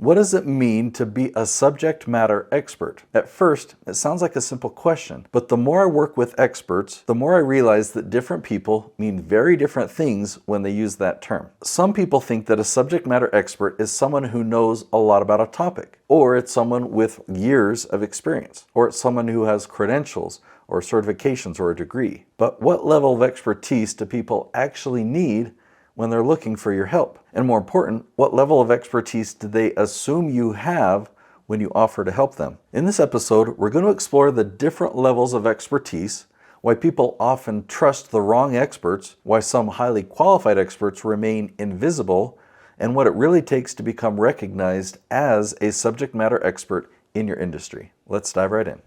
What does it mean to be a subject matter expert? At first, it sounds like a simple question, but the more I work with experts, the more I realize that different people mean very different things when they use that term. Some people think that a subject matter expert is someone who knows a lot about a topic, or it's someone with years of experience, or it's someone who has credentials or certifications or a degree. But what level of expertise do people actually need when they're looking for your help? And more important, what level of expertise do they assume you have when you offer to help them? In this episode, we're going to explore the different levels of expertise, why people often trust the wrong experts, why some highly qualified experts remain invisible, and what it really takes to become recognized as a subject matter expert in your industry. Let's dive right in.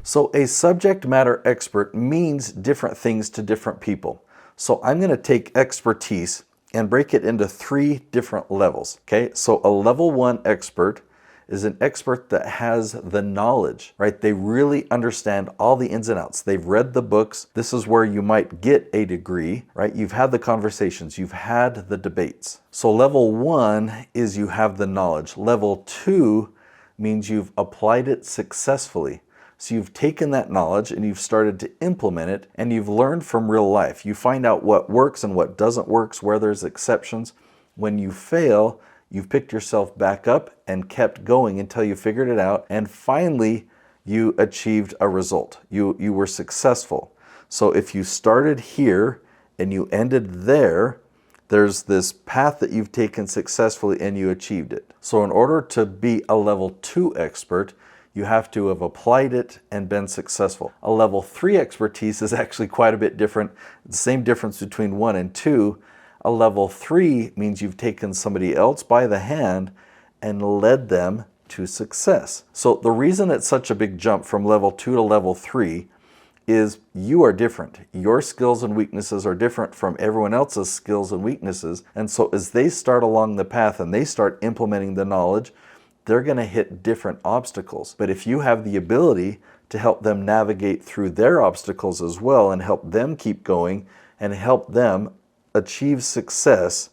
So a subject matter expert means different things to different people. So I'm going to take expertise and break it into 3 different levels. Okay, so a level 1 expert is an expert that has the knowledge, right? They really understand all the ins and outs. They've read the books. This is where you might get a degree, right? You've had the conversations, you've had the debates. So level 1 is you have the knowledge. Level 2 means you've applied it successfully. So you've taken that knowledge and you've started to implement it, and you've learned from real life. You find out what works and what doesn't work, where there's exceptions. When you fail, you've picked yourself back up and kept going until you figured it out, and finally you achieved a result. You were successful. So if you started here and you ended there, there's this path that you've taken successfully and you achieved it. So in order to be a level 2 expert, you have to have applied it and been successful. A level 3 expertise is actually quite a bit different. The same difference between 1 and 2. A level 3 means you've taken somebody else by the hand and led them to success. So the reason it's such a big jump from level 2 to level 3 is you are different. Your skills and weaknesses are different from everyone else's skills and weaknesses. And so as they start along the path and they start implementing the knowledge, they're going to hit different obstacles. But if you have the ability to help them navigate through their obstacles as well and help them keep going and help them achieve success,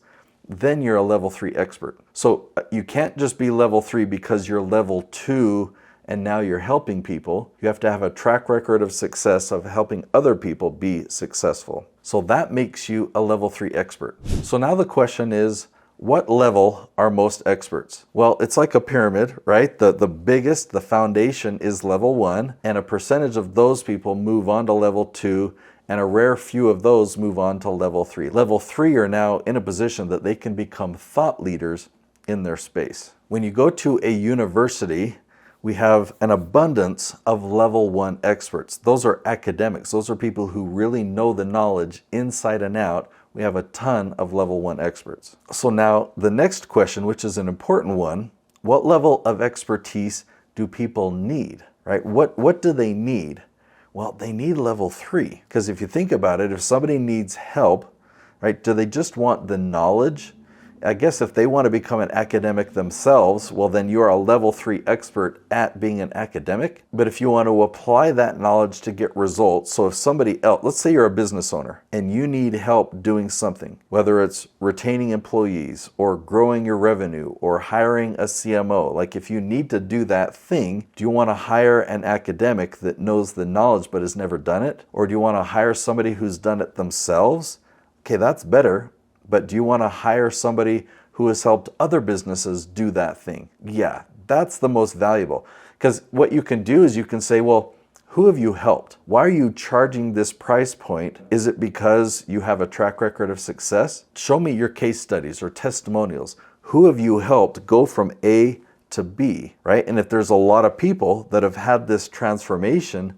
then you're a level 3 expert. So you can't just be level 3 because you're level 2 and now you're helping people. You have to have a track record of success of helping other people be successful. So that makes you a level 3 expert. So now the question is, what level are most experts? Well, it's like a pyramid, right? The biggest, the foundation is level 1, and a percentage of those people move on to level 2, and a rare few of those move on to level 3. Level 3 are now in a position that they can become thought leaders in their space. When you go to a university, we have an abundance of level 1 experts. Those are academics. Those are people who really know the knowledge inside and out. We have a ton of level 1 experts. So now the next question, which is an important one, what level of expertise do people need, right? What do they need? Well, they need level 3. Because if you think about it, if somebody needs help, right, do they just want the knowledge? I guess if they want to become an academic themselves, well, then you're a level 3 expert at being an academic. But if you want to apply that knowledge to get results, so if somebody else, let's say you're a business owner and you need help doing something, whether it's retaining employees or growing your revenue or hiring a CMO, like if you need to do that thing, do you want to hire an academic that knows the knowledge but has never done it? Or do you want to hire somebody who's done it themselves? Okay, that's better. But do you want to hire somebody who has helped other businesses do that thing? Yeah, that's the most valuable. Because what you can do is you can say, well, who have you helped? Why are you charging this price point? Is it because you have a track record of success? Show me your case studies or testimonials. Who have you helped go from A to B, right? And if there's a lot of people that have had this transformation,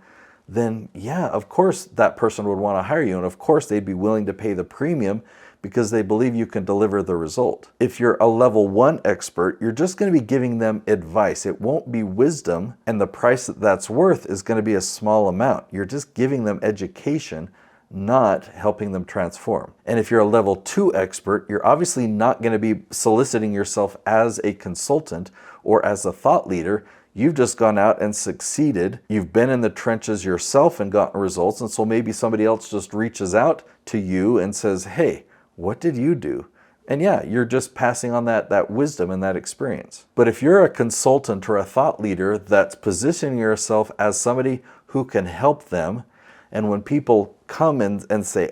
then yeah, of course that person would want to hire you. And of course they'd be willing to pay the premium because they believe you can deliver the result. If you're a level 1 expert, you're just going to be giving them advice. It won't be wisdom, and the price that that's worth is going to be a small amount. You're just giving them education, not helping them transform. And if you're a level 2 expert, you're obviously not going to be soliciting yourself as a consultant or as a thought leader. You've just gone out and succeeded. You've been in the trenches yourself and gotten results. And so maybe somebody else just reaches out to you and says, hey, What did you do? And yeah, you're just passing on that wisdom and that experience. But if you're a consultant or a thought leader that's positioning yourself as somebody who can help them, and when people come and say,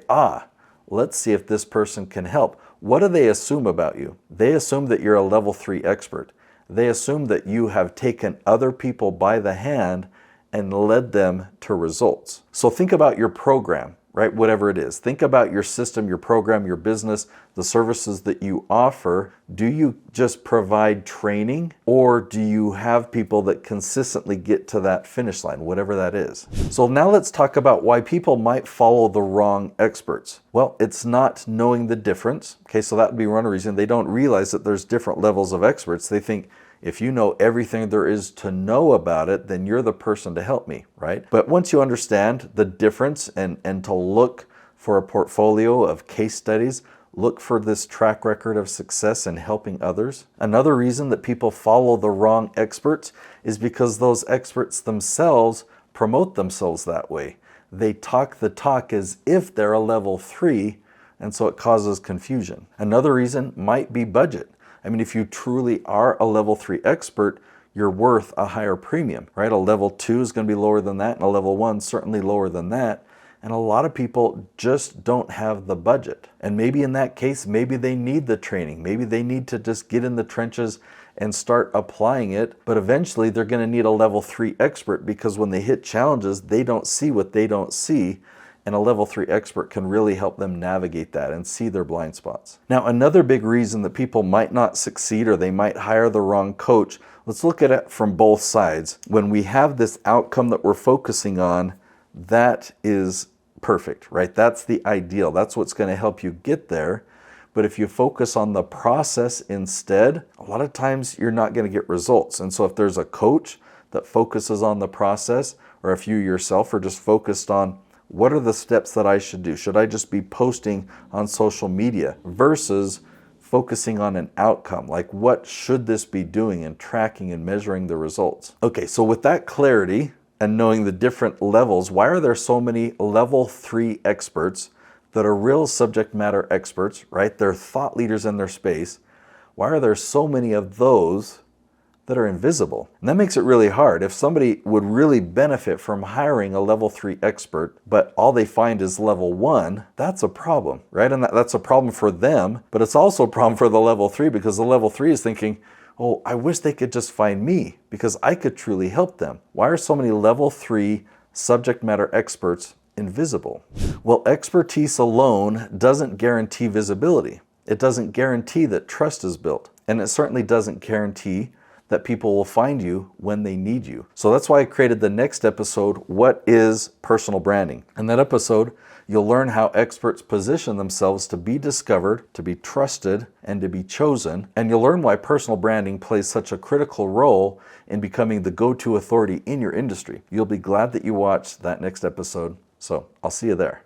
let's see if this person can help, what do they assume about you? They assume that you're a level 3 expert. They assume that you have taken other people by the hand and led them to results. So think about your program, right? Whatever it is. Think about your system, your program, your business, the services that you offer. Do you just provide training, or do you have people that consistently get to that finish line, whatever that is? So now let's talk about why people might follow the wrong experts. Well, it's not knowing the difference. Okay, so that would be one reason. They don't realize that there's different levels of experts. They think, if you know everything there is to know about it, then you're the person to help me, right? But once you understand the difference and to look for a portfolio of case studies, look for this track record of success in helping others. Another reason that people follow the wrong experts is because those experts themselves promote themselves that way. They talk the talk as if they're a level 3, and so it causes confusion. Another reason might be budget. I mean, if you truly are a level 3 expert, you're worth a higher premium, right? A level 2 is going to be lower than that, and a level 1 certainly lower than that. And a lot of people just don't have the budget. And maybe in that case, maybe they need the training. Maybe they need to just get in the trenches and start applying it. But eventually they're going to need a level 3 expert, because when they hit challenges, they don't see what they don't see. And a level 3 expert can really help them navigate that and see their blind spots. Now, another big reason that people might not succeed, or they might hire the wrong coach, let's look at it from both sides. When we have this outcome that we're focusing on, that is perfect, right? That's the ideal. That's what's going to help you get there. But if you focus on the process instead, a lot of times you're not going to get results. And so if there's a coach that focuses on the process, or if you yourself are just focused on what are the steps that I should do? Should I just be posting on social media versus focusing on an outcome? Like, what should this be doing, and tracking and measuring the results? Okay, so with that clarity and knowing the different levels, why are there so many level 3 experts that are real subject matter experts, right? They're thought leaders in their space. Why are there so many of those that are invisible? And that makes it really hard. If somebody would really benefit from hiring a level 3 expert, but all they find is level 1, that's a problem, right? And that's a problem for them, but it's also a problem for the level 3, because the level 3 is thinking, oh, I wish they could just find me, because I could truly help them. Why are so many level 3 subject matter experts invisible? Well, expertise alone doesn't guarantee visibility. It doesn't guarantee that trust is built. And it certainly doesn't guarantee that people will find you when they need you. So that's why I created the next episode, What is Personal Branding? In that episode, you'll learn how experts position themselves to be discovered, to be trusted, and to be chosen. And you'll learn why personal branding plays such a critical role in becoming the go-to authority in your industry. You'll be glad that you watched that next episode. So I'll see you there.